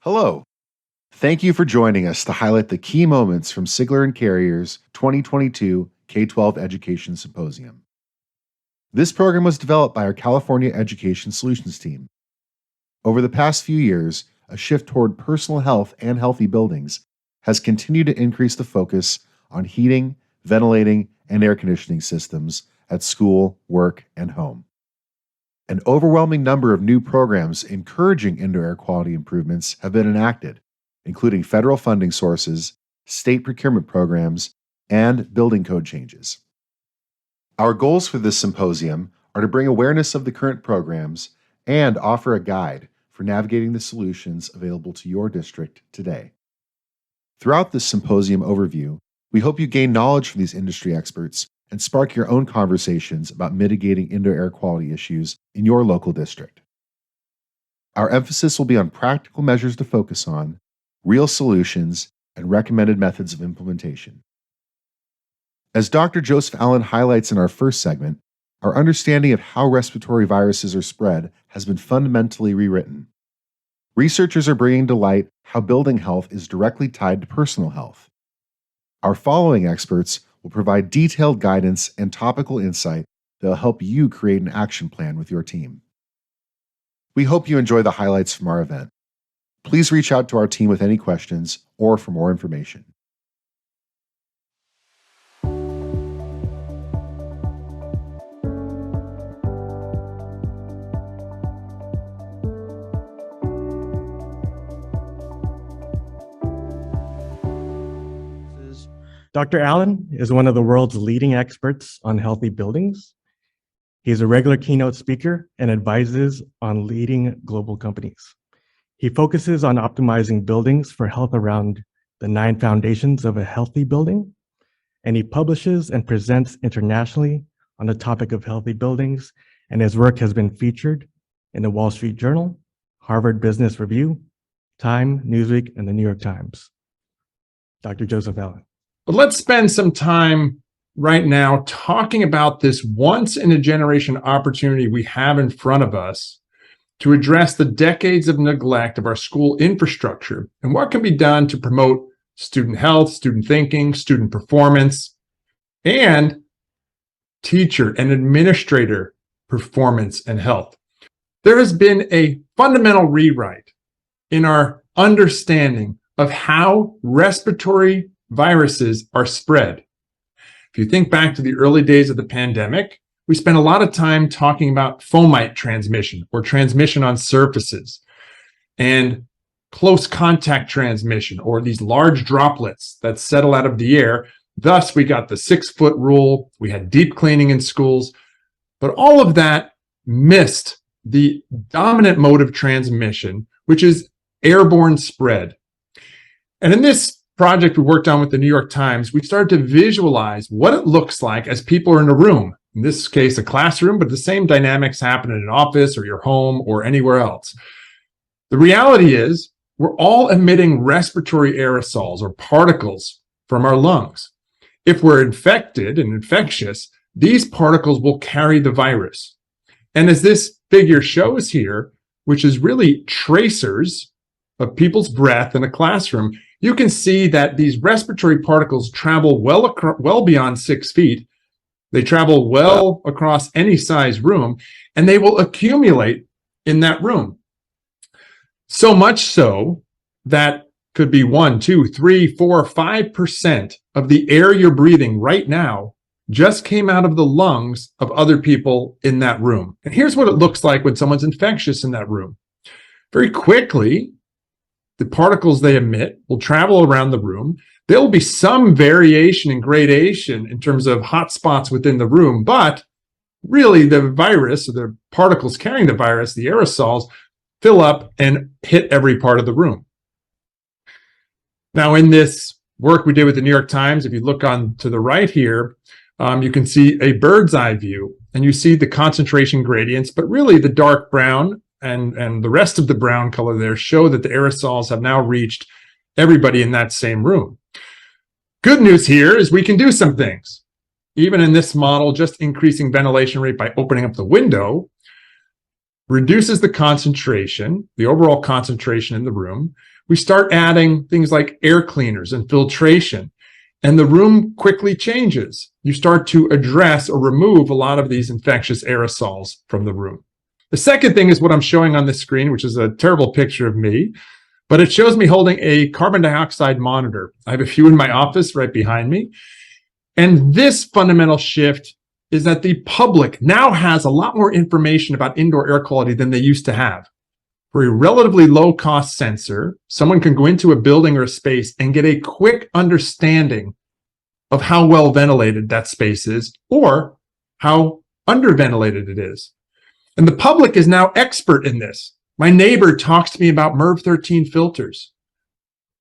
Hello. Thank you for joining us to highlight the key moments from Sigler and Carrier's 2022 K-12 Education Symposium. This program was developed by our California Education Solutions team. Over the past few years, a shift toward personal health and healthy buildings has continued to increase the focus on heating, ventilating, and air conditioning systems at school, work, and home. An overwhelming number of new programs encouraging indoor air quality improvements have been enacted, including federal funding sources, state procurement programs, and building code changes. Our goals for this symposium are to bring awareness of the current programs and offer a guide for navigating the solutions available to your district today. Throughout this symposium overview, we hope you gain knowledge from these industry experts and spark your own conversations about mitigating indoor air quality issues in your local district. Our emphasis will be on practical measures to focus on, real solutions, and recommended methods of implementation. As Dr. Joseph Allen highlights in our first segment, our understanding of how respiratory viruses are spread has been fundamentally rewritten. Researchers are bringing to light how building health is directly tied to personal health. Our following experts will provide detailed guidance and topical insight that will help you create an action plan with your team. We hope you enjoy the highlights from our event. Please reach out to our team with any questions or for more information. Dr. Allen is one of the world's leading experts on healthy buildings. He's a regular keynote speaker and advises on leading global companies. He focuses on optimizing buildings for health around the 9 foundations of a healthy building, and he publishes and presents internationally on the topic of healthy buildings, and his work has been featured in the Wall Street Journal, Harvard Business Review, Time, Newsweek, and the New York Times. Dr. Joseph Allen. But let's spend some time right now talking about this once-in-a-generation opportunity we have in front of us to address the decades of neglect of our school infrastructure and what can be done to promote student health, student thinking, student performance, and teacher and administrator performance and health. There has been a fundamental rewrite in our understanding of how respiratory viruses are spread. If you think back to the early days of the pandemic, we spent a lot of time talking about fomite transmission or transmission on surfaces and close contact transmission or these large droplets that settle out of the air. Thus, we got the 6-foot rule. We had deep cleaning in schools, but all of that missed the dominant mode of transmission, which is airborne spread. And in this project we worked on with the New York Times, we started to visualize what it looks like as people are in a room, in this case, a classroom, but the same dynamics happen in an office or your home or anywhere else. The reality is we're all emitting respiratory aerosols or particles from our lungs. If we're infected and infectious, these particles will carry the virus. And as this figure shows here, which is really tracers of people's breath in a classroom, you can see that these respiratory particles travel well beyond 6 feet. They travel well across any size room, and they will accumulate in that room. So much so that could be 1, 2, 3, 4, 5% of the air you're breathing right now just came out of the lungs of other people in that room. And here's what it looks like when someone's infectious in that room. Very quickly, the particles they emit will travel around the room. There will be some variation and gradation in terms of hot spots within the room, but really the virus or the particles carrying the virus, the aerosols, fill up and hit every part of the room. Now, in this work we did with the New York Times, if you look on to the right here, you can see a bird's eye view, and you see the concentration gradients, but really the dark brown and the rest of the brown color there show that the aerosols have now reached everybody in that same room. Good news here is we can do some things. Even in this model, just increasing ventilation rate by opening up the window reduces the concentration, the overall concentration in the room. We start adding things like air cleaners and filtration, and the room quickly changes. You start to address or remove a lot of these infectious aerosols from the room. The second thing is what I'm showing on the screen, which is a terrible picture of me, but it shows me holding a carbon dioxide monitor. I have a few in my office right behind me. And this fundamental shift is that the public now has a lot more information about indoor air quality than they used to have. For a relatively low-cost sensor, someone can go into a building or a space and get a quick understanding of how well ventilated that space is or how underventilated it is. And the public is now expert in this. My neighbor talks to me about MERV 13 filters.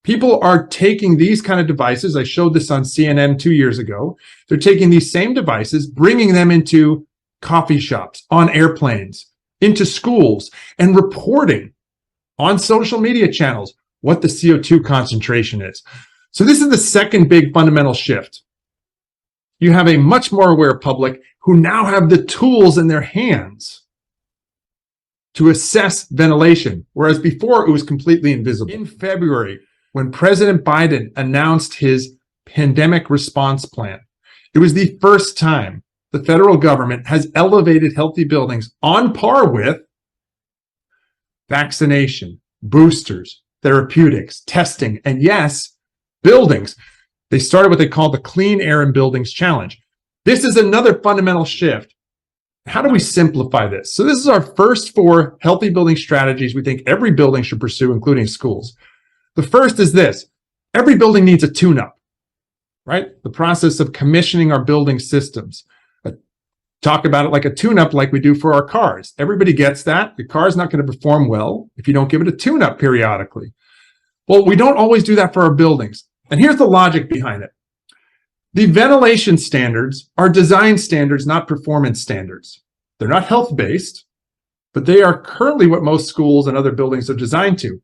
People are taking these kind of devices. I showed this on CNN 2 years ago. They're taking these same devices, bringing them into coffee shops, on airplanes, into schools, and reporting on social media channels what the CO2 concentration is. So this is the second big fundamental shift. You have a much more aware public who now have the tools in their hands to assess ventilation, whereas before it was completely invisible. In February, when President Biden announced his pandemic response plan, it was the first time the federal government has elevated healthy buildings on par with vaccination, boosters, therapeutics, testing, and yes, buildings. They started what they call the Clean Air in Buildings Challenge. This is another fundamental shift. How do we simplify this? So this is our first 4 healthy building strategies we think every building should pursue, including schools. The first is this: every building needs a tune-up, right? The process of commissioning our building systems. Talk about it like a tune-up like we do for our cars. Everybody gets that. Your car is not going to perform well if you don't give it a tune-up periodically. Well, we don't always do that for our buildings. And here's the logic behind it. The ventilation standards are design standards, not performance standards. They're not health-based, but they are currently what most schools and other buildings are designed to.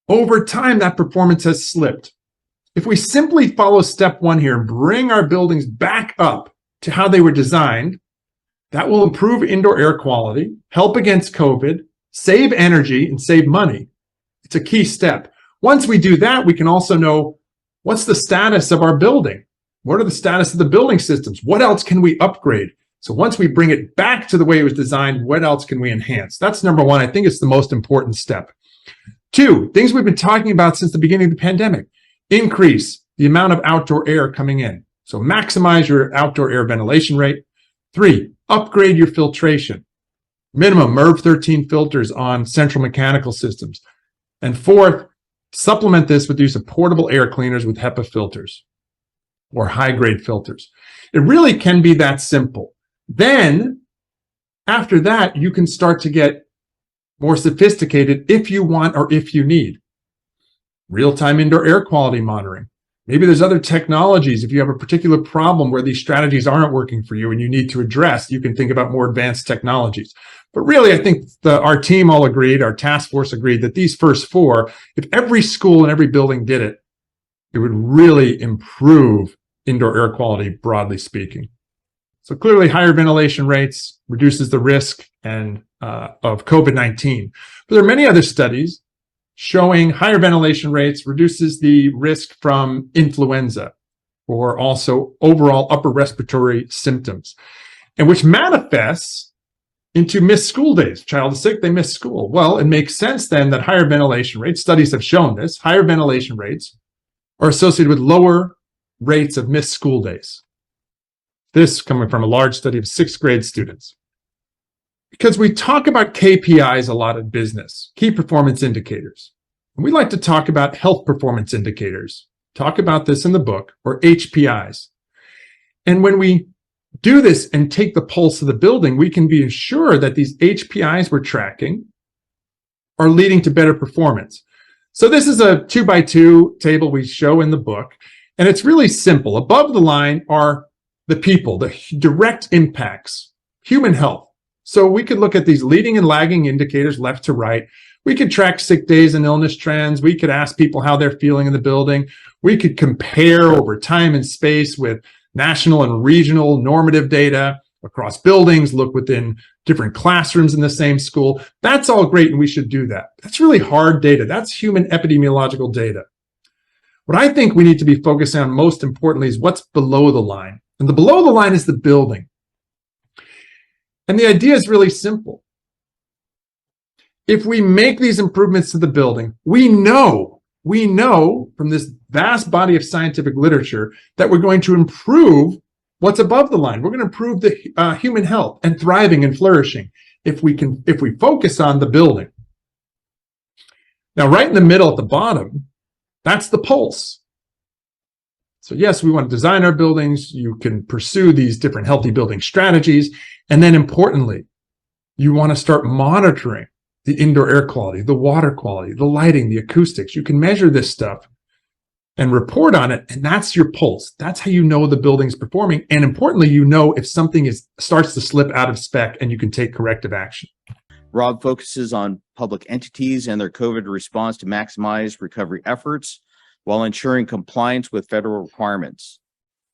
Over time, that performance has slipped. If we simply follow step 1 here and bring our buildings back up to how they were designed, that will improve indoor air quality, help against COVID, save energy, and save money. It's a key step. Once we do that, we can also know what's the status of our building. What are the status of the building systems? What else can we upgrade? So once we bring it back to the way it was designed, what else can we enhance? That's number 1. I think it's the most important step. 2, things we've been talking about since the beginning of the pandemic. Increase the amount of outdoor air coming in. So maximize your outdoor air ventilation rate. 3, upgrade your filtration. Minimum MERV 13 filters on central mechanical systems. And 4th, supplement this with the use of portable air cleaners with HEPA filters or high-grade filters. It really can be that simple. Then, after that, you can start to get more sophisticated if you want or if you need. Real-time indoor air quality monitoring. Maybe there's other technologies. If you have a particular problem where these strategies aren't working for you and you need to address, you can think about more advanced technologies. But really, I think our team all agreed, our task force agreed that these first 4, if every school and every building did it, it would really improve indoor air quality, broadly speaking. So clearly, higher ventilation rates reduces the risk of COVID-19. But there are many other studies showing higher ventilation rates reduces the risk from influenza or also overall upper respiratory symptoms, and which manifests into missed school days. Child is sick, they miss school. Well, it makes sense then that higher ventilation rates, studies have shown this, higher ventilation rates are associated with lower rates of missed school days. This coming from a large study of 6th grade students. Because we talk about KPIs a lot in business, key performance indicators. And we like to talk about health performance indicators. Talk about this in the book, or HPIs. And when we do this and take the pulse of the building, we can be assured that these HPIs we're tracking are leading to better performance. So this is a 2x2 table we show in the book, and it's really simple. Above the line are the people, the direct impacts, human health. So we could look at these leading and lagging indicators left to right. We could track sick days and illness trends. We could ask people how they're feeling in the building. We could compare over time and space with national and regional normative data across buildings, look within different classrooms in the same school. That's all great, and we should do that. That's really hard data. That's human epidemiological data. What I think we need to be focusing on most importantly is what's below the line. And the below the line is the building. And the idea is really simple. If we make these improvements to the building, we know from this vast body of scientific literature that we're going to improve what's above the line. We're going to improve the human health and thriving and flourishing if we focus on the building. Now, right in the middle at the bottom, that's the pulse. So yes, we want to design our buildings. You can pursue these different healthy building strategies. And then importantly, you want to start monitoring the indoor air quality, the water quality, the lighting, the acoustics. You can measure this stuff and report on it. And that's your pulse. That's how you know the building's performing. And importantly, you know if something starts to slip out of spec and you can take corrective action. Rob focuses on public entities and their COVID response to maximize recovery efforts while ensuring compliance with federal requirements.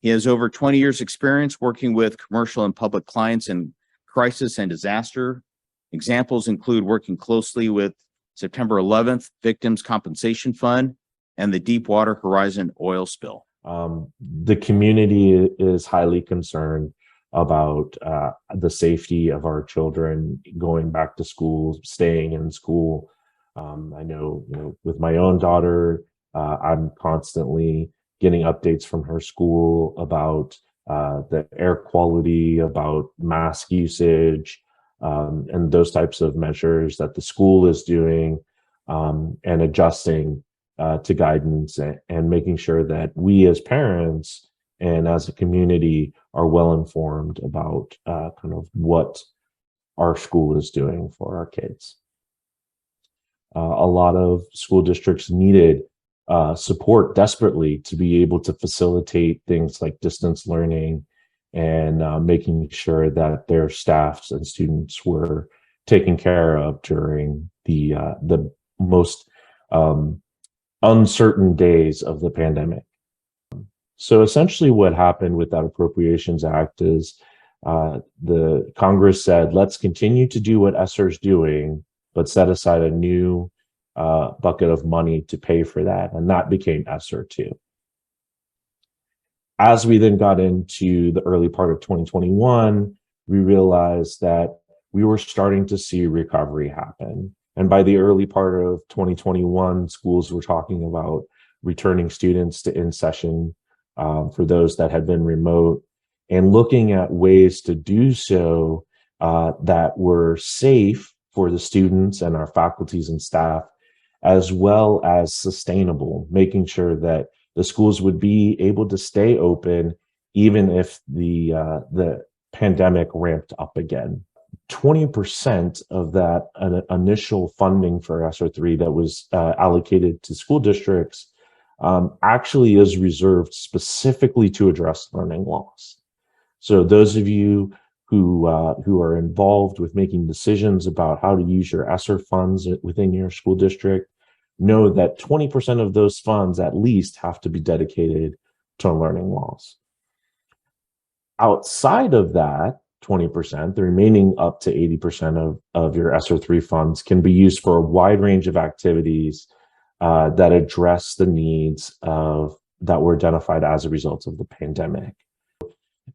He has over 20 years experience working with commercial and public clients in crisis and disaster. Examples include working closely with September 11th Victims Compensation Fund and the Deepwater Horizon oil spill. The community is highly concerned about the safety of our children going back to school, staying in school. I know, with my own daughter, I'm constantly getting updates from her school about the air quality, about mask usage, and those types of measures that the school is doing, and adjusting to guidance and making sure that we as parents and as a community are well informed about kind of what our school is doing for our kids. A lot of school districts needed support desperately to be able to facilitate things like distance learning and making sure that their staffs and students were taken care of during the most uncertain days of the pandemic. So essentially what happened with that Appropriations Act is the Congress said, let's continue to do what ESSER is doing, but set aside a new bucket of money to pay for that. And that became ESSER 2. As we then got into the early part of 2021, we realized that we were starting to see recovery happen. And by the early part of 2021, schools were talking about returning students to in-session for those that had been remote, and looking at ways to do so that were safe for the students and our faculties and staff, as well as sustainable, making sure that the schools would be able to stay open even if the pandemic ramped up again. 20% of that initial funding for ESSER 3 that was allocated to school districts actually is reserved specifically to address learning loss. So those of you who are involved with making decisions about how to use your ESSER funds within your school district know that 20% of those funds at least have to be dedicated to learning loss. Outside of that 20%, the remaining up to 80% of your ESSER 3 funds can be used for a wide range of activities that address the needs that were identified as a result of the pandemic.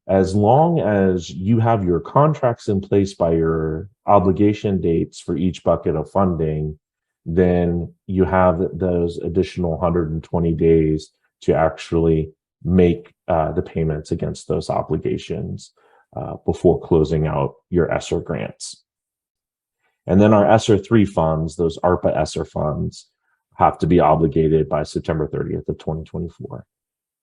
As long as you have your contracts in place by your obligation dates for each bucket of funding, then you have those additional 120 days to actually make the payments against those obligations before closing out your ESSER grants. And then our ESSER 3 funds, those ARPA ESSER funds, have to be obligated by September 30th of 2024.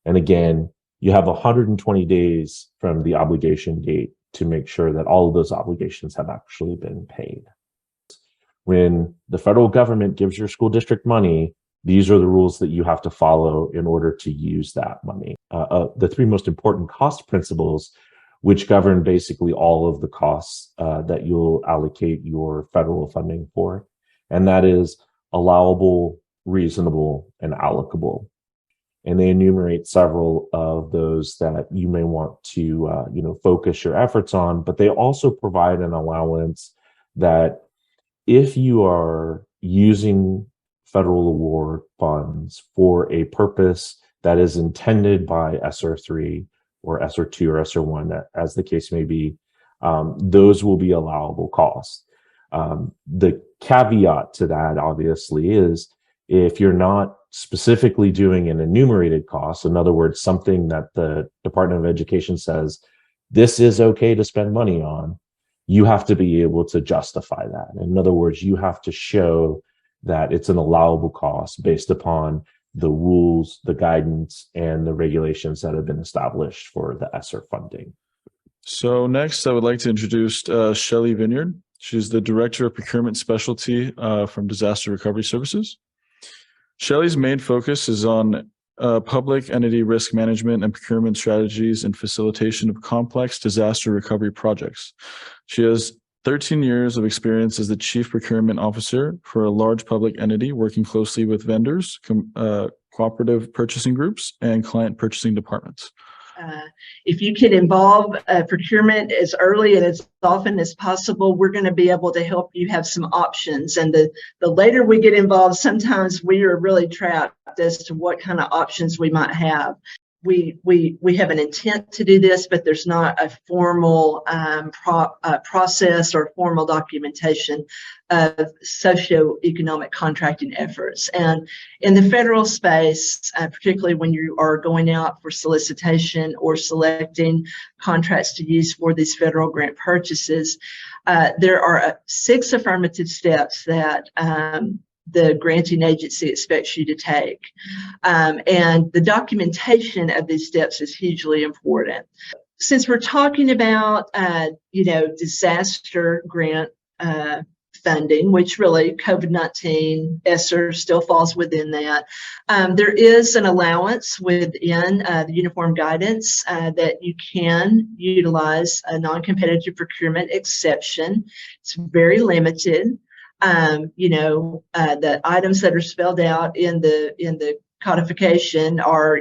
And again, you have 120 days from the obligation date to make sure that all of those obligations have actually been paid. When the federal government gives your school district money, these are the rules that you have to follow in order to use that money. The three most important cost principles, which govern basically all of the costs that you'll allocate your federal funding for, and that is allowable, reasonable, and allocable. and they enumerate several of those that you may want to focus your efforts on. But they also provide an allowance that if you are using federal award funds for a purpose that is intended by ESSER 3 or ESSER 2 or ESSER 1, as the case may be, those will be allowable costs. The caveat to that, obviously, is if you're not specifically doing an enumerated cost, in other words, something that the Department of Education says, this is okay to spend money on, you have to be able to justify that. In other words, you have to show that it's an allowable cost based upon the rules, the guidance, and the regulations that have been established for the ESSER funding. So next, I would like to introduce Shelley Vineyard. She's the Director of Procurement Specialty from Disaster Recovery Services. Shelley's main focus is on public entity risk management and procurement strategies and facilitation of complex disaster recovery projects. She has 13 years of experience as the Chief Procurement Officer for a large public entity, working closely with vendors, cooperative purchasing groups, and client purchasing departments. If you can involve procurement as early and as often as possible, we're going to be able to help you have some options. And the later we get involved, sometimes we are really trapped as to what kind of options we might have. We have an intent to do this, but there's not a formal process or formal documentation of socioeconomic contracting efforts. And in the federal space, particularly when you are going out for solicitation or selecting contracts to use for these federal grant purchases, there are 6 affirmative steps that the granting agency expects you to take. And the documentation of these steps is hugely important. Since we're talking about, disaster grant funding, which really COVID-19 ESSER still falls within that, there is an allowance within the uniform guidance that you can utilize a non-competitive procurement exception. It's very limited. The items that are spelled out in the codification are,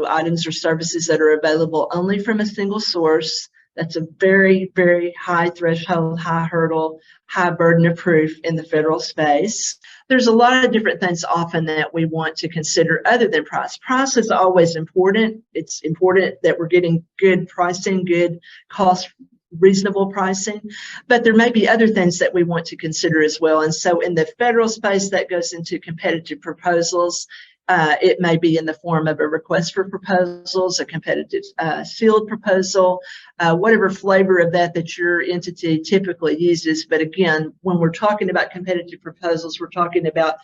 items or services that are available only from a single source. That's a very, very high threshold, high hurdle, high burden of proof in the federal space. There's a lot of different things often that we want to consider other than price. Price is always important. It's important that we're getting good pricing, good cost, reasonable pricing, but there may be other things that we want to consider as well. And so in the federal space, that goes into competitive proposals. It may be in the form of a request for proposals, a competitive sealed proposal, whatever flavor of that your entity typically uses. But again, when we're talking about competitive proposals, we're talking about,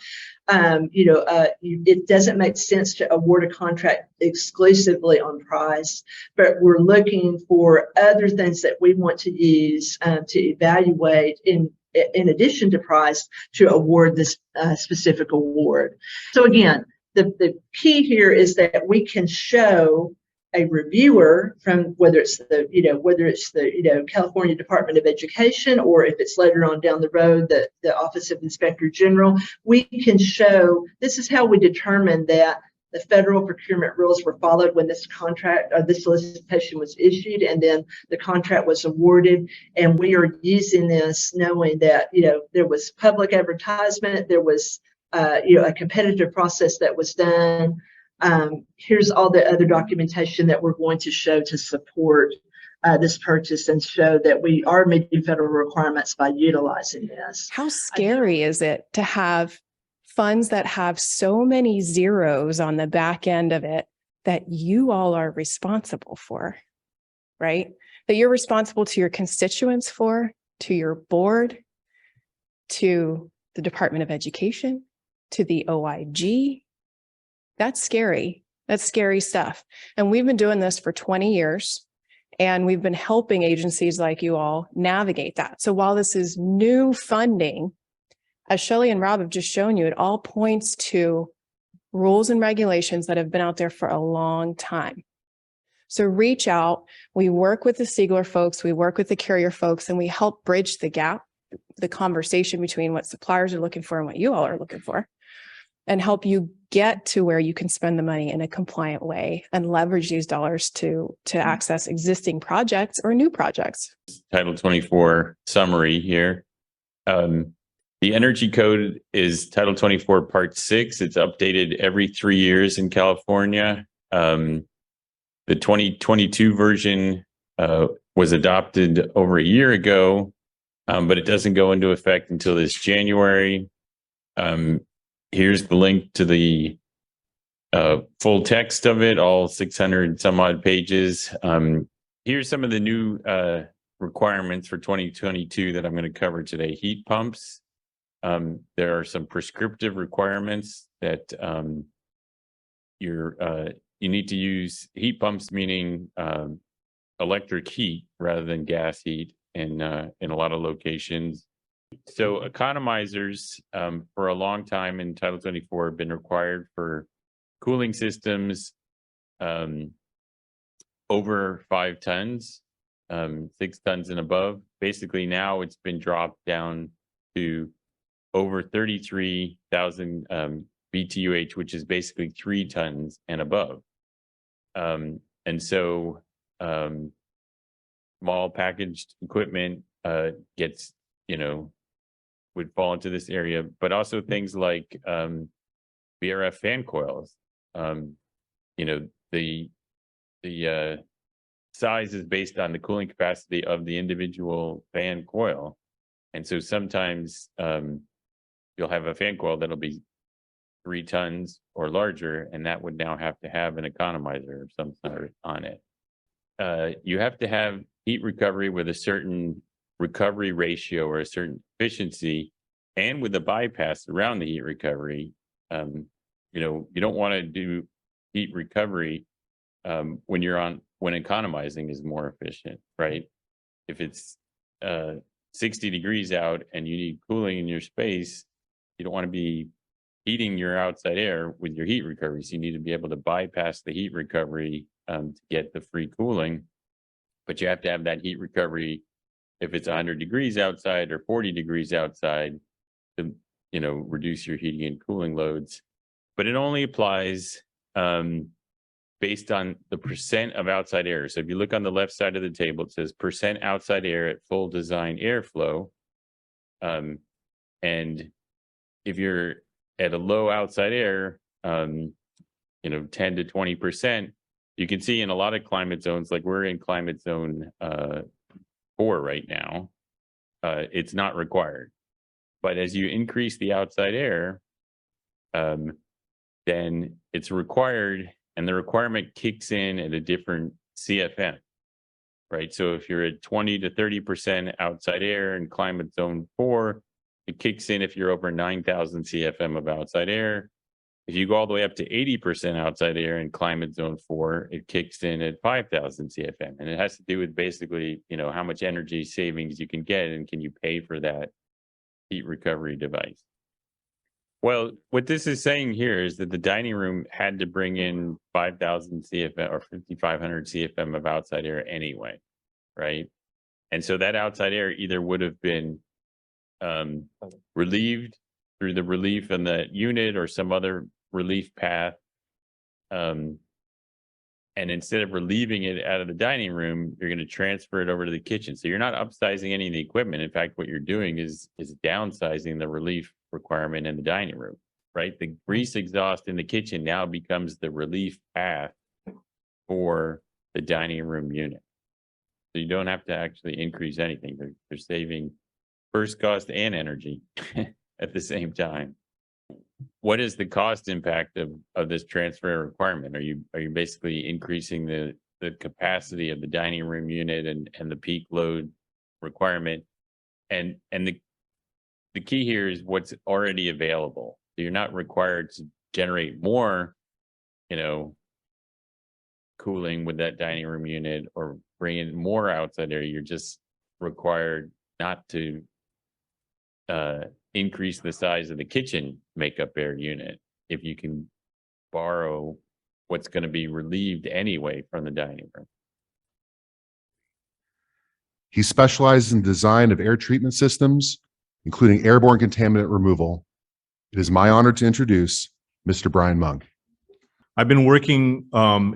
it doesn't make sense to award a contract exclusively on price, but we're looking for other things that we want to use to evaluate in addition to price to award this specific award. So again, the key here is that we can show a reviewer from whether it's the California Department of Education, or if it's later on down the road, the Office of Inspector General, we can show this is how we determine that the federal procurement rules were followed when this contract or this solicitation was issued, and then the contract was awarded. And we are using this knowing that, there was public advertisement, there was a competitive process that was done. Here's all the other documentation that we're going to show to support this purchase and show that we are meeting federal requirements by utilizing this. How scary is it to have funds that have so many zeros on the back end of it that you all are responsible for, right? That you're responsible to your constituents for, to your board, to the Department of Education, to the OIG. That's scary. That's scary stuff. And we've been doing this for 20 years, and we've been helping agencies like you all navigate that. So while this is new funding, as Shelley and Rob have just shown you, it all points to rules and regulations that have been out there for a long time. So reach out. We work with the Sigler folks, we work with the carrier folks, and we help bridge the gap, the conversation between what suppliers are looking for and what you all are looking for. and help you get to where you can spend the money in a compliant way and leverage these dollars to access existing projects or new projects. Title 24 summary here. The energy code is Title 24 Part 6. It's updated every 3 years in California. The 2022 version was adopted over a year ago, but it doesn't go into effect until this January. Here's the link to the full text of it, all 600 some odd pages. Here's some of the new requirements for 2022 that I'm going to cover today. Heat pumps. There are some prescriptive requirements that you need to use heat pumps, meaning electric heat rather than gas heat in a lot of locations. So economizers for a long time in Title 24 have been required for cooling systems over 5 tons, 6 tons and above. Basically now it's been dropped down to over 33,000 BTUH, which is basically 3 tons and above. And so small packaged equipment gets, would fall into this area, but also things like VRF fan coils. The size is based on the cooling capacity of the individual fan coil. And so sometimes you'll have a fan coil that'll be 3 tons or larger, and that would now have to have an economizer of some sort on it. You have to have heat recovery with a certain recovery ratio or a certain efficiency, and with a bypass around the heat recovery. You don't want to do heat recovery when economizing is more efficient, right? If it's 60 degrees out and you need cooling in your space, you don't want to be heating your outside air with your heat recovery. So you need to be able to bypass the heat recovery to get the free cooling. But you have to have that heat recovery if it's 100 degrees outside or 40 degrees outside to, reduce your heating and cooling loads. But it only applies based on the percent of outside air. So if you look on the left side of the table, it says percent outside air at full design airflow. And if you're at a low outside air, 10 to 20%, you can see in a lot of climate zones, like we're in climate zone 4 right now, it's not required. But as you increase the outside air, then it's required, and the requirement kicks in at a different CFM, right? So if you're at 20 to 30% outside air in climate zone 4, it kicks in if you're over 9,000 CFM of outside air. If you go all the way up to 80% outside air in climate zone 4, it kicks in at 5,000 CFM. And it has to do with basically, how much energy savings you can get, and can you pay for that heat recovery device? Well, what this is saying here is that the dining room had to bring in 5,000 CFM or 5,500 CFM of outside air anyway, right? And so that outside air either would have been relieved through the relief in the unit or some other relief path. And instead of relieving it out of the dining room, you're going to transfer it over to the kitchen. So you're not upsizing any of the equipment. In fact, what you're doing is downsizing the relief requirement in the dining room, right? The grease exhaust in the kitchen now becomes the relief path for the dining room unit. So you don't have to actually increase anything. They're saving first cost and energy at the same time. What is the cost impact of this transfer requirement? Are you basically increasing the capacity of the dining room unit and the peak load requirement? And the key here is what's already available. So you're not required to generate more, cooling with that dining room unit or bring in more outside air. You're just required not to increase the size of the kitchen makeup air unit if you can borrow what's going to be relieved anyway from the dining room. He specializes in design of air treatment systems, including airborne contaminant removal. It is my honor to introduce Mr. Brian Monk. I've been working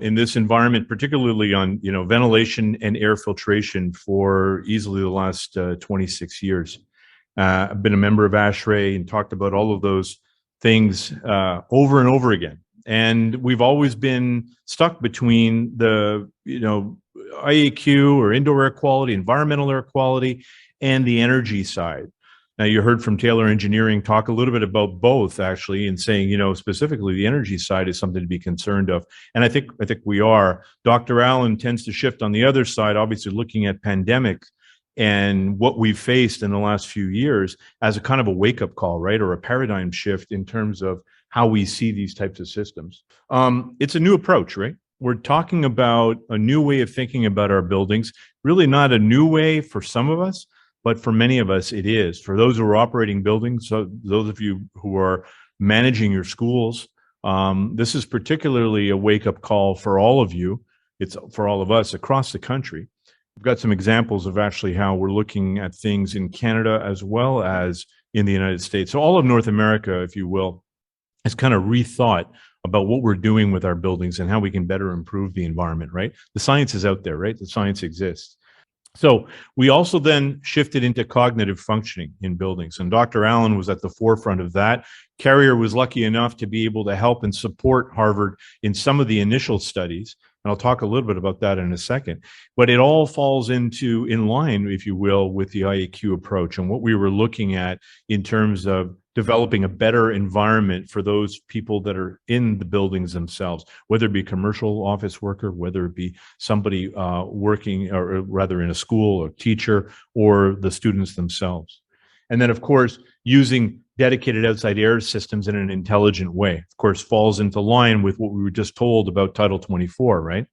in this environment, particularly on ventilation and air filtration, for easily the last 26 years. I've been a member of ASHRAE and talked about all of those things over and over again. And we've always been stuck between the IAQ, or indoor air quality, environmental air quality, and the energy side. Now, you heard from Taylor Engineering talk a little bit about both, actually, and saying, specifically the energy side is something to be concerned of. And I think we are. Dr. Allen tends to shift on the other side, obviously looking at pandemic and what we've faced in the last few years as a kind of a wake-up call, right? Or a paradigm shift in terms of how we see these types of systems. It's a new approach, right? We're talking about a new way of thinking about our buildings, really not a new way for some of us, but for many of us, it is. For those who are operating buildings, so those of you who are managing your schools, this is particularly a wake-up call for all of you. It's for all of us across the country. We've got some examples of actually how we're looking at things in Canada as well as in the United States. So all of North America, if you will, has kind of rethought about what we're doing with our buildings and how we can better improve the environment, right? The science is out there, right? The science exists. So we also then shifted into cognitive functioning in buildings, and Dr. Allen was at the forefront of that. Carrier was lucky enough to be able to help and support Harvard in some of the initial studies, and I'll talk a little bit about that in a second. But it all falls in line, if you will, with the IAQ approach and what we were looking at in terms of developing a better environment for those people that are in the buildings themselves, whether it be a commercial office worker, whether it be somebody working, or rather in a school, or teacher, or the students themselves. And then, of course, using dedicated outside air systems in an intelligent way, of course, falls into line with what we were just told about Title 24, right?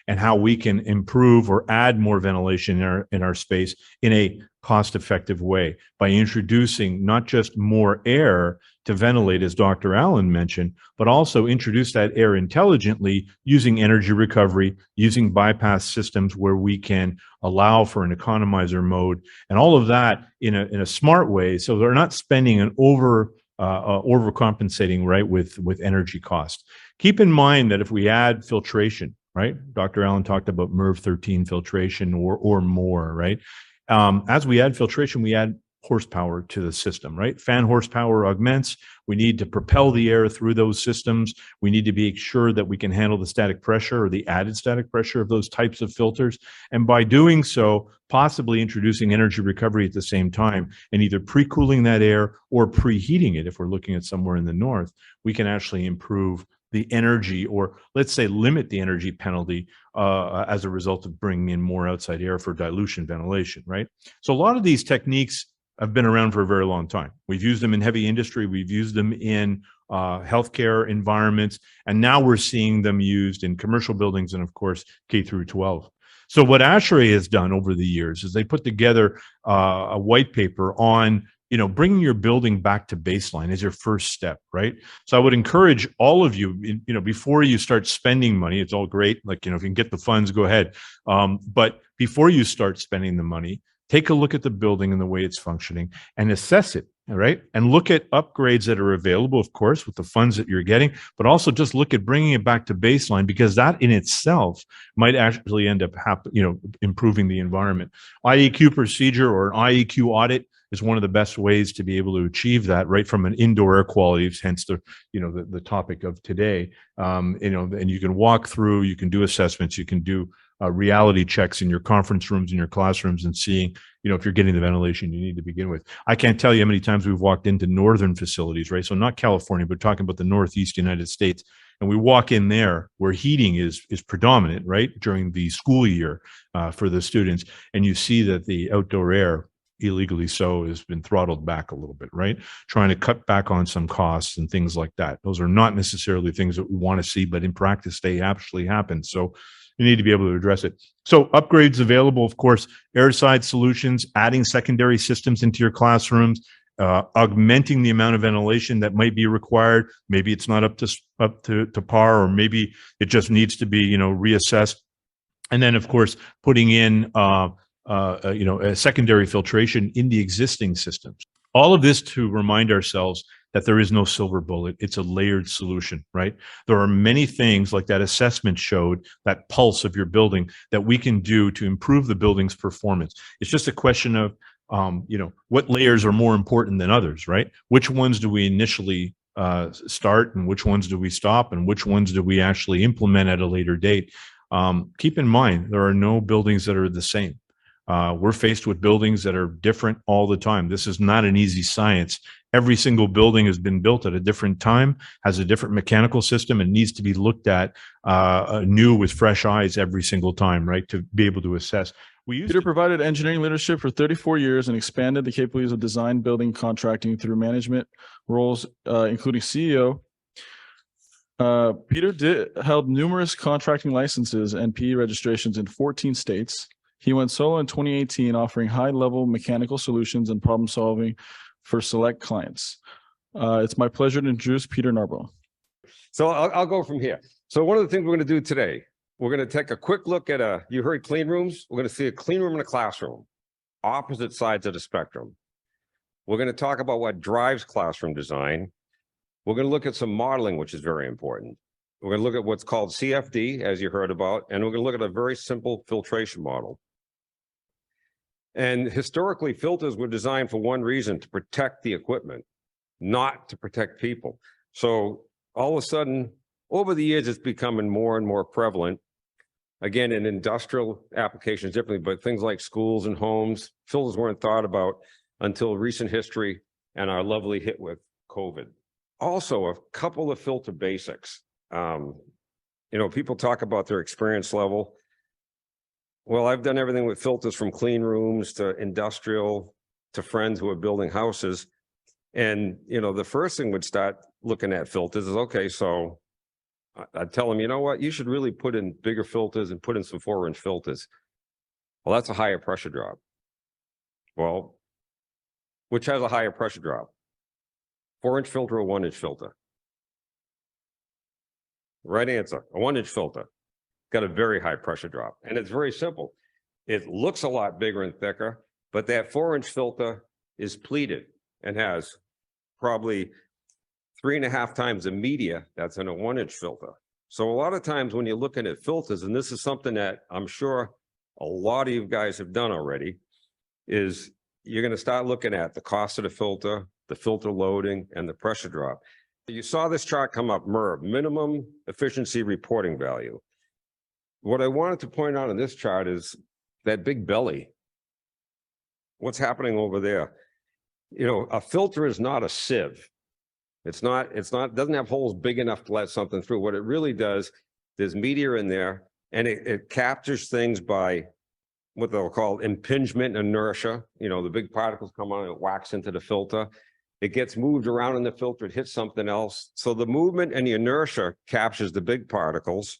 And how we can improve or add more ventilation in our space in a cost-effective way by introducing not just more air to ventilate, as Dr. Allen mentioned, but also introduce that air intelligently using energy recovery, using bypass systems where we can allow for an economizer mode, and all of that in a smart way, so they're not spending an overcompensating, right, with energy cost. Keep in mind that if we add filtration, right? Dr. Allen talked about MERV 13 filtration or more, right? As we add filtration, we add horsepower to the system, right? Fan horsepower augments. We need to propel the air through those systems. We need to be sure that we can handle the static pressure or the added static pressure of those types of filters. And by doing so, possibly introducing energy recovery at the same time and either pre-cooling that air or preheating it, if we're looking at somewhere in the north, we can actually improve the energy, or let's say limit the energy penalty as a result of bringing in more outside air for dilution ventilation, right? So a lot of these techniques have been around for a very long time. We've used them in heavy industry, we've used them in healthcare environments, and now we're seeing them used in commercial buildings and, of course, K through 12. So what ASHRAE has done over the years is they put together a white paper on bringing your building back to baseline is your first step, right? So I would encourage all of you, before you start spending money, it's all great. Like, if you can get the funds, go ahead. But before you start spending the money, take a look at the building and the way it's functioning and assess it, all right? And look at upgrades that are available, of course, with the funds that you're getting, but also just look at bringing it back to baseline, because that in itself might actually end up improving the environment. IEQ procedure or an IEQ audit is one of the best ways to be able to achieve that, right, from an indoor air quality, hence the topic of today. And you can walk through, you can do assessments, you can do reality checks in your conference rooms, in your classrooms, and seeing, if you're getting the ventilation you need to begin with. I can't tell you how many times we've walked into northern facilities, right? So not California, but talking about the Northeast United States. And we walk in there where heating is predominant, right, during the school year for the students. And you see that the outdoor air, illegally so, has been throttled back a little bit, right? Trying to cut back on some costs and things like that. Those are not necessarily things that we want to see, but in practice, they actually happen. So you need to be able to address it. So upgrades available, of course, airside solutions, adding secondary systems into your classrooms, augmenting the amount of ventilation that might be required. Maybe it's not up to par, or maybe it just needs to be, reassessed. And then, of course, putting in a secondary filtration in the existing systems. All of this to remind ourselves that there is no silver bullet. It's a layered solution, right? There are many things like that assessment showed, that pulse of your building, that we can do to improve the building's performance. It's just a question of, what layers are more important than others, right? Which ones do we initially start, and which ones do we stop, and which ones do we actually implement at a later date? Keep in mind, there are no buildings that are the same. We're faced with buildings that are different all the time. This is not an easy science. Every single building has been built at a different time, has a different mechanical system, and needs to be looked at new with fresh eyes every single time, right? To be able to assess. Peter provided engineering leadership for 34 years and expanded the capabilities of design, building, contracting through management roles, including CEO. Peter held numerous contracting licenses and PE registrations in 14 states. He went solo in 2018, offering high-level mechanical solutions and problem-solving for select clients. It's my pleasure to introduce Peter Narborough. So I'll go from here. So one of the things we're going to do today, we're going to take a quick look at you heard clean rooms. We're going to see a clean room and a classroom, opposite sides of the spectrum. We're going to talk about what drives classroom design. We're going to look at some modeling, which is very important. We're going to look at what's called CFD, as you heard about, and we're going to look at a very simple filtration model. And historically, filters were designed for one reason: to protect the equipment, not to protect people. So all of a sudden, over the years, it's becoming more and more prevalent. Again, in industrial applications differently, but things like schools and homes, filters weren't thought about until recent history and our lovely hit with COVID. Also, a couple of filter basics. People talk about their experience level. Well, I've done everything with filters, from clean rooms to industrial to friends who are building houses. And, the first thing would start looking at filters is, okay, so I'd tell them, you know what, you should really put in bigger filters and put in some 4-inch filters. Well, that's a higher pressure drop. Well, which has a higher pressure drop? 4-inch filter or 1-inch filter? Right answer, a 1-inch filter. Got a very high pressure drop. And it's very simple. It looks a lot bigger and thicker, but that 4-inch filter is pleated and has probably 3.5 times the media that's in a 1-inch filter. So a lot of times when you're looking at filters, and this is something that I'm sure a lot of you guys have done already, is you're going to start looking at the cost of the filter loading, and the pressure drop. You saw this chart come up, MERV, minimum efficiency reporting value. What I wanted to point out in this chart is that big belly. What's happening over there? A filter is not a sieve. Doesn't have holes big enough to let something through. What it really does, there's media in there, and it captures things by what they'll call impingement and inertia. The big particles come on and it whacks into the filter. It gets moved around in the filter, it hits something else. So the movement and the inertia captures the big particles.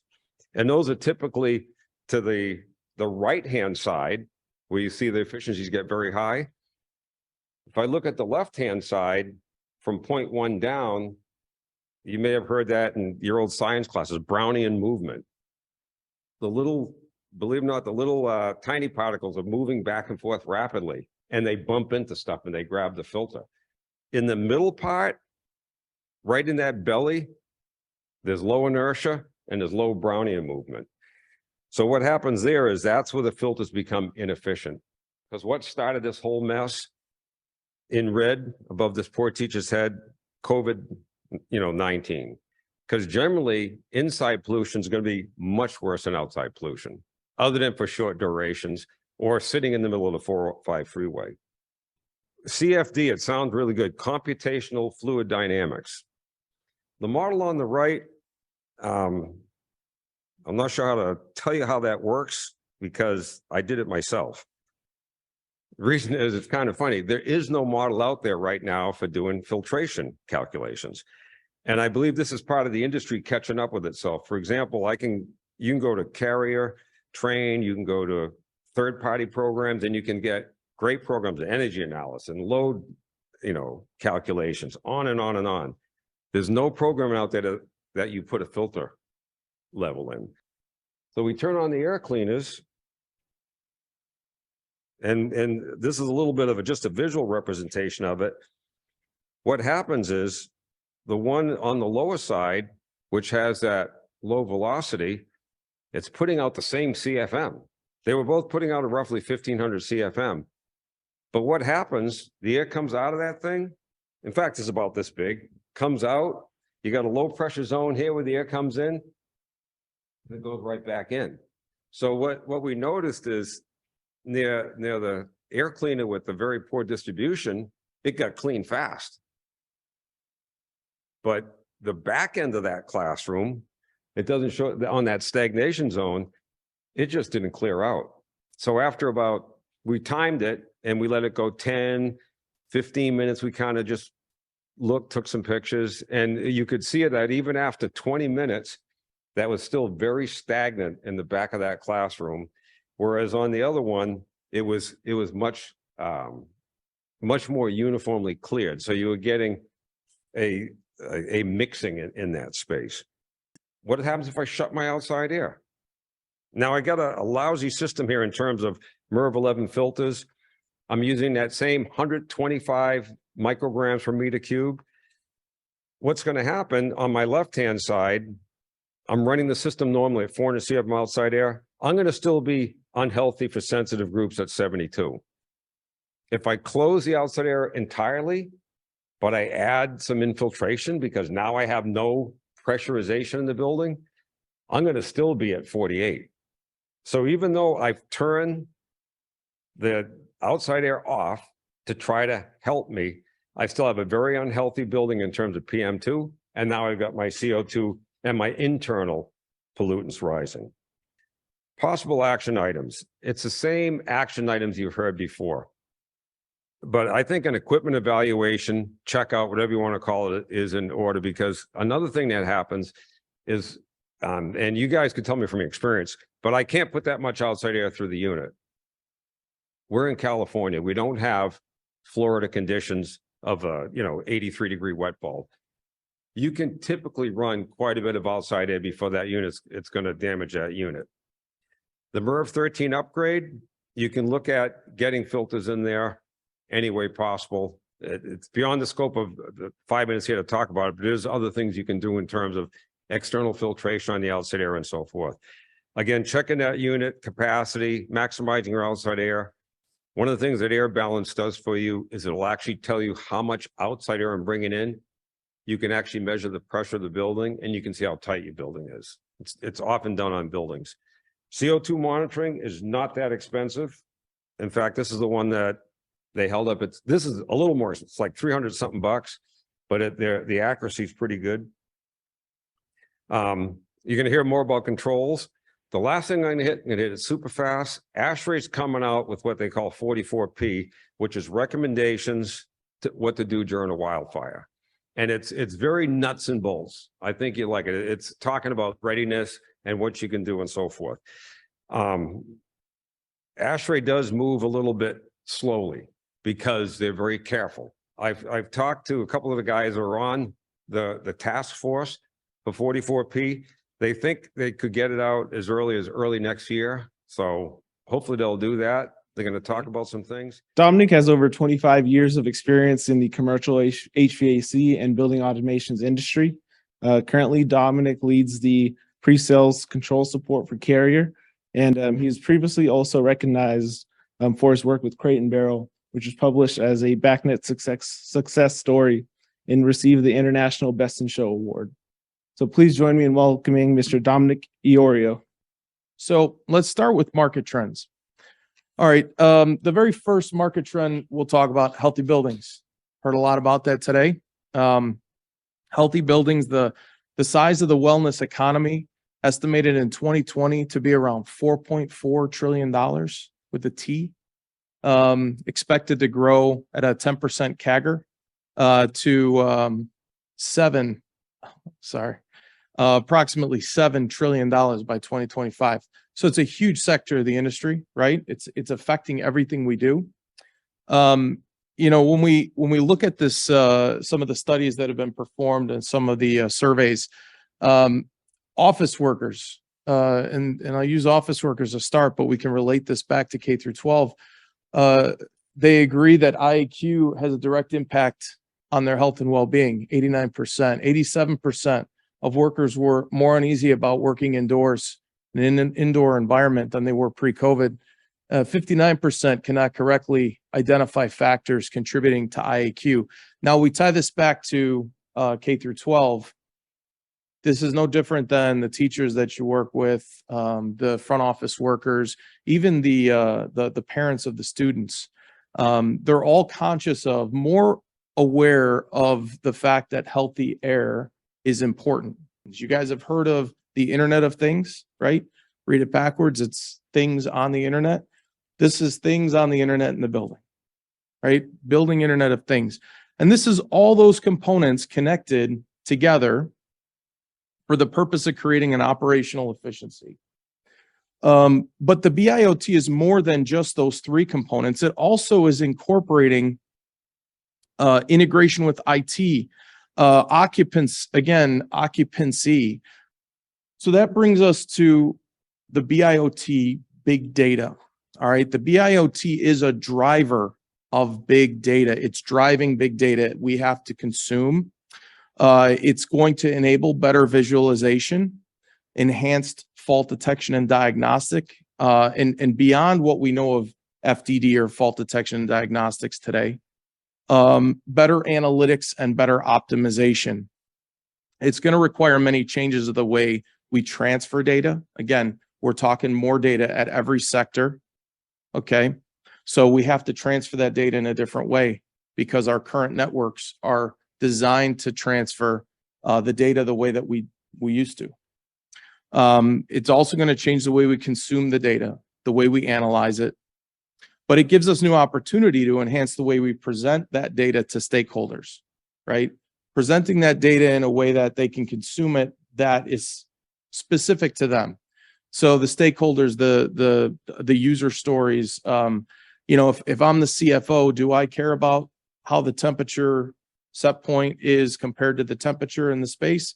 And those are typically to the right-hand side, where you see the efficiencies get very high. If I look at the left-hand side, from 0.1 down, you may have heard that in your old science classes, Brownian movement. Believe it or not, the little tiny particles are moving back and forth rapidly, and they bump into stuff and they grab the filter. In the middle part, right in that belly, there's low inertia and there's low Brownian movement. So what happens there is that's where the filters become inefficient. Because what started this whole mess in red above this poor teacher's head, COVID-19. Because generally inside pollution is going to be much worse than outside pollution, other than for short durations or sitting in the middle of the 405 freeway. CFD, it sounds really good, computational fluid dynamics. The model on the right, I'm not sure how to tell you how that works because I did it myself. The reason is, it's kind of funny. There is no model out there right now for doing filtration calculations. And I believe this is part of the industry catching up with itself. For example, you can go to Carrier, Train, you can go to third-party programs, and you can get great programs of energy analysis and load, calculations, on and on and on. There's no program out there that you put a filter level in. So we turn on the air cleaners, and this is a little bit of just a visual representation of it. What happens is the one on the lower side, which has that low velocity, it's putting out the same CFM. They were both putting out a roughly 1,500 CFM. But what happens, the air comes out of that thing. In fact, it's about this big, comes out. You got a low pressure zone here where the air comes in. It goes right back in. So what we noticed is near the air cleaner with the very poor distribution, it got clean fast. But the back end of that classroom, it doesn't show on that stagnation zone, it just didn't clear out. So after we timed it and we let it go 10, 15 minutes, we kind of just looked, took some pictures, and you could see that even after 20 minutes, that was still very stagnant in the back of that classroom. Whereas on the other one, it was much more uniformly cleared. So you were getting a mixing in that space. What happens if I shut my outside air? Now I got a lousy system here in terms of MERV 11 filters. I'm using that same 125 micrograms per meter cube. What's going to happen on my left-hand side, I'm running the system normally at 400 CFM outside air. I'm going to still be unhealthy for sensitive groups at 72. If I close the outside air entirely, but I add some infiltration because now I have no pressurization in the building, I'm going to still be at 48. So even though I've turned the outside air off to try to help me, I still have a very unhealthy building in terms of PM2, and now I've got my CO2 and my internal pollutants rising. Possible action items. It's the same action items you've heard before. But I think an equipment evaluation, checkout, whatever you want to call it, is in order, because another thing that happens is, and you guys could tell me from experience, but I can't put that much outside air through the unit. We're in California. We don't have Florida conditions of a 83-degree wet bulb. You can typically run quite a bit of outside air before that unit, it's going to damage that unit. The MERV 13 upgrade, you can look at getting filters in there any way possible. It's beyond the scope of the 5 minutes here to talk about it, but there's other things you can do in terms of external filtration on the outside air and so forth. Again, checking that unit capacity, maximizing your outside air. One of the things that air balance does for you is it'll actually tell you how much outside air I'm bringing in. You can actually measure the pressure of the building, and you can see how tight your building is. It's often done on buildings. CO2 monitoring is not that expensive. In fact, this is the one that they held up. This is a little more, it's like 300 something bucks, but the accuracy is pretty good. You're going to hear more about controls. The last thing I'm going to hit it super fast. ASHRAE's coming out with what they call 44P, which is recommendations to what to do during a wildfire. And it's very nuts and bolts. I think you like it. It's talking about readiness and what you can do and so forth. ASHRAE does move a little bit slowly because they're very careful. I've talked to a couple of the guys who are on the task force for 44P. They think they could get it out as early next year. So hopefully they'll do that. They're going to talk about some things. Dominic has over 25 years of experience in the commercial HVAC and building automations industry. Currently, Dominic leads the pre-sales control support for Carrier, and he's previously also recognized for his work with Crate and Barrel, which was published as a BACnet success story and received the International Best in Show Award. So please join me in welcoming Mr. Dominic Iorio. So let's start with market trends. All right, the very first market trend we'll talk about, healthy buildings. Heard a lot about that today. Healthy buildings, the size of the wellness economy estimated in 2020 to be around $4.4 trillion with a T, expected to grow at a 10% CAGR to approximately $7 trillion by 2025. So it's a huge sector of the industry, right? It's affecting everything we do. When we look at this, some of the studies that have been performed and some of the surveys, office workers, and I'll use office workers to start, but we can relate this back to K through 12. They agree that IAQ has a direct impact on their health and well-being, 89%, 87% of workers were more uneasy about working indoors in an indoor environment than they were pre-COVID. 59% cannot correctly identify factors contributing to IAQ. Now we tie this back to K through 12. This is no different than the teachers that you work with, the front office workers, even the parents of the students. They're all conscious of, more aware of the fact that healthy air is important. You guys have heard of the Internet of Things, right? Read it backwards. It's things on the internet. This is things on the internet in the building, right? Building Internet of Things. And this is all those components connected together for the purpose of creating an operational efficiency. But the BIoT is more than just those three components. It also is incorporating integration with IT, occupancy. So that brings us to the BIoT big data. All right, the BIoT is a driver of big data. It's driving big data we have to consume. It's going to enable better visualization, enhanced fault detection and diagnostic, and beyond what we know of FDD or fault detection and diagnostics today, better analytics and better optimization. It's going to require many changes of the way we transfer data. Again, we're talking more data at every sector. Okay, so we have to transfer that data in a different way because our current networks are designed to transfer the data the way that we used to. It's also going to change the way we consume the data, the way we analyze it, but it gives us new opportunity to enhance the way we present that data to stakeholders, right? Presenting that data in a way that they can consume it that is specific to them. So the stakeholders, the user stories, you know, if I'm the CFO, do I care about how the temperature set point is compared to the temperature in the space?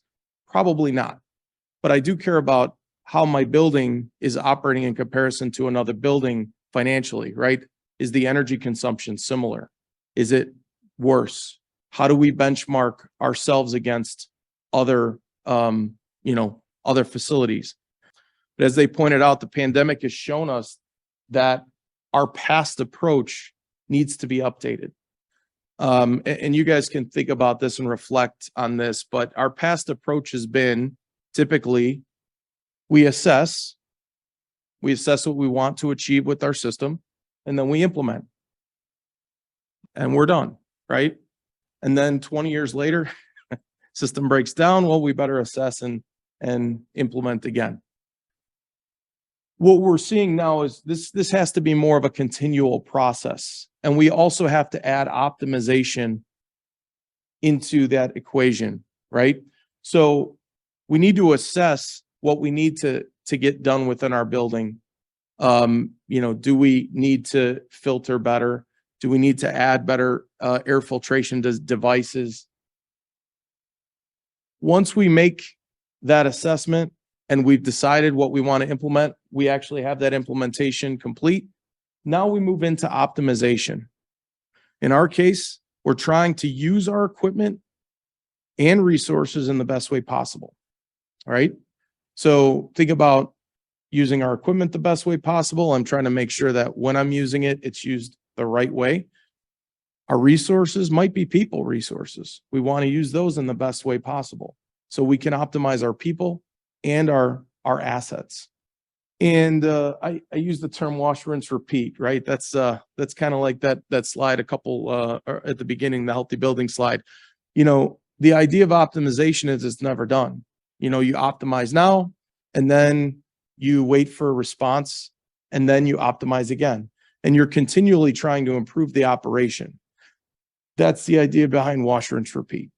Probably not. But I do care about how my building is operating in comparison to another building financially, right? Is the energy consumption similar? Is it worse? How do we benchmark ourselves against other, other facilities? But as they pointed out, the pandemic has shown us that our past approach needs to be updated. And you guys can think about this and reflect on this, but our past approach has been typically we assess what we want to achieve with our system, and then we implement. And we're done, right? And then 20 years later, system breaks down. Well, we better assess and implement again. What we're seeing now is this has to be more of a continual process. And we also have to add optimization into that equation, right? So we need to assess what we need to get done within our building. Do we need to filter better? Do we need to add better air filtration devices? Once we make that assessment and we've decided what we want to implement, we actually have that implementation complete. Now we move into optimization. In our case, we're trying to use our equipment and resources in the best way possible. All right. So think about using our equipment the best way possible. I'm trying to make sure that when I'm using it, it's used the right way. Our resources might be people resources. We want to use those in the best way possible so we can optimize our people and our assets. And I use the term wash, rinse, repeat, right? That's kind of like that slide a couple at the beginning, the healthy building slide. You know, the idea of optimization is it's never done. You know, you optimize now, and then you wait for a response, and then you optimize again. And you're continually trying to improve the operation. That's the idea behind wash, rinse, repeat.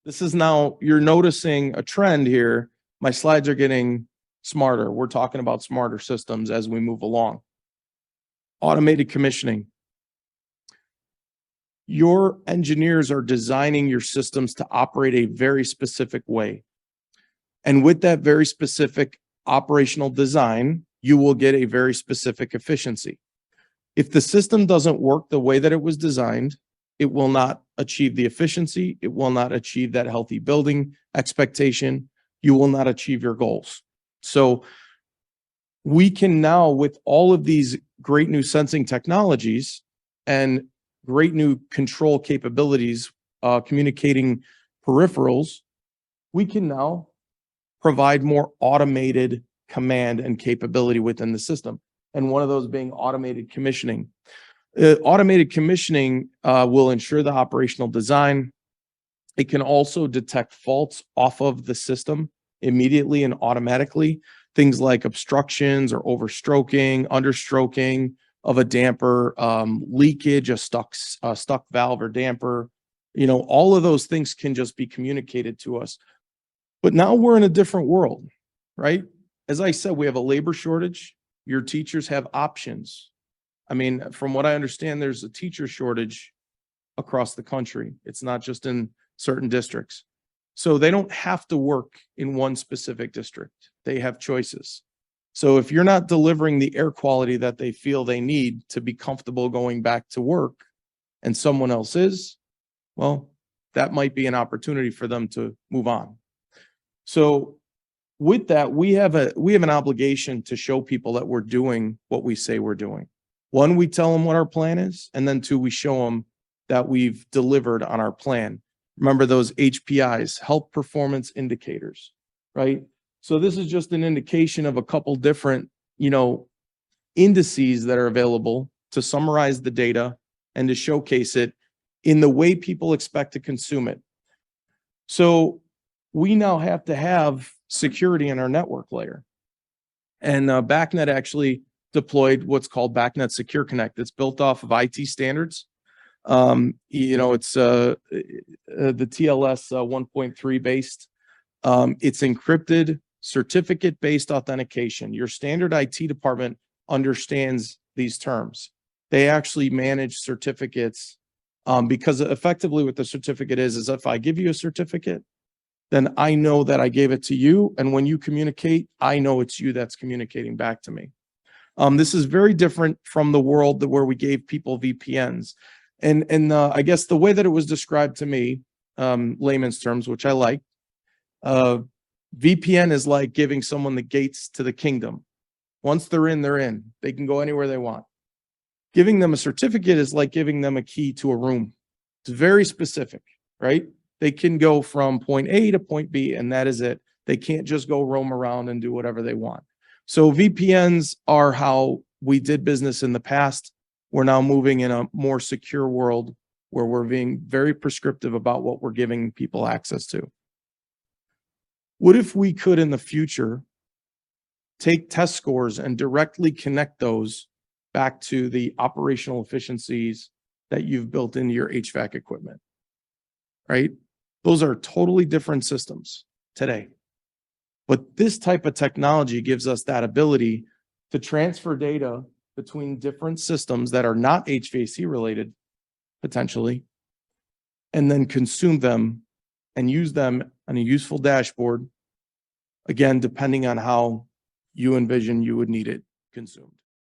This is now, you're noticing a trend here. My slides are getting smarter. We're talking about smarter systems as we move along. Automated commissioning. Your engineers are designing your systems to operate a very specific way. And with that very specific operational design, you will get a very specific efficiency. If the system doesn't work the way that it was designed, it will not achieve the efficiency. It will not achieve that healthy building expectation. You will not achieve your goals. So we can now, with all of these great new sensing technologies and great new control capabilities, communicating peripherals, we can now provide more automated command and capability within the system. And one of those being automated commissioning. Automated commissioning will ensure the operational design. It can also detect faults off of the system immediately and automatically. Things like obstructions or overstroking, understroking of a damper, leakage, a stuck valve or damper. You know, all of those things can just be communicated to us. But now we're in a different world, right? As I said, we have a labor shortage. Your teachers have options. I mean, from what I understand, there's a teacher shortage across the country. It's not just in certain districts. So they don't have to work in one specific district. They have choices. So if you're not delivering the air quality that they feel they need to be comfortable going back to work and someone else is, well, that might be an opportunity for them to move on. So with that, we have an obligation to show people that we're doing what we say we're doing. One, we tell them what our plan is, and then two, we show them that we've delivered on our plan. Remember those HPIs, health performance indicators, right? So this is just an indication of a couple different, indices that are available to summarize the data and to showcase it in the way people expect to consume it. So we now have to have security in our network layer. And BACnet actually deployed what's called BACnet Secure Connect. It's built off of IT standards. It's the TLS 1.3 based. It's encrypted, certificate-based authentication. Your standard IT department understands these terms. They actually manage certificates because effectively what the certificate is if I give you a certificate, then I know that I gave it to you. And when you communicate, I know it's you that's communicating back to me. This is very different from the world where we gave people VPNs. And I guess the way that it was described to me, layman's terms, which I like, VPN is like giving someone the gates to the kingdom. Once they're in, they're in. They can go anywhere they want. Giving them a certificate is like giving them a key to a room. It's very specific, right? They can go from point A to point B, and that is it. They can't just go roam around and do whatever they want. So VPNs are how we did business in the past. We're now moving in a more secure world where we're being very prescriptive about what we're giving people access to. What if we could in the future take test scores and directly connect those back to the operational efficiencies that you've built into your HVAC equipment, right? Those are totally different systems today. But this type of technology gives us that ability to transfer data between different systems that are not HVAC related, potentially, and then consume them and use them on a useful dashboard, again, depending on how you envision you would need it consumed.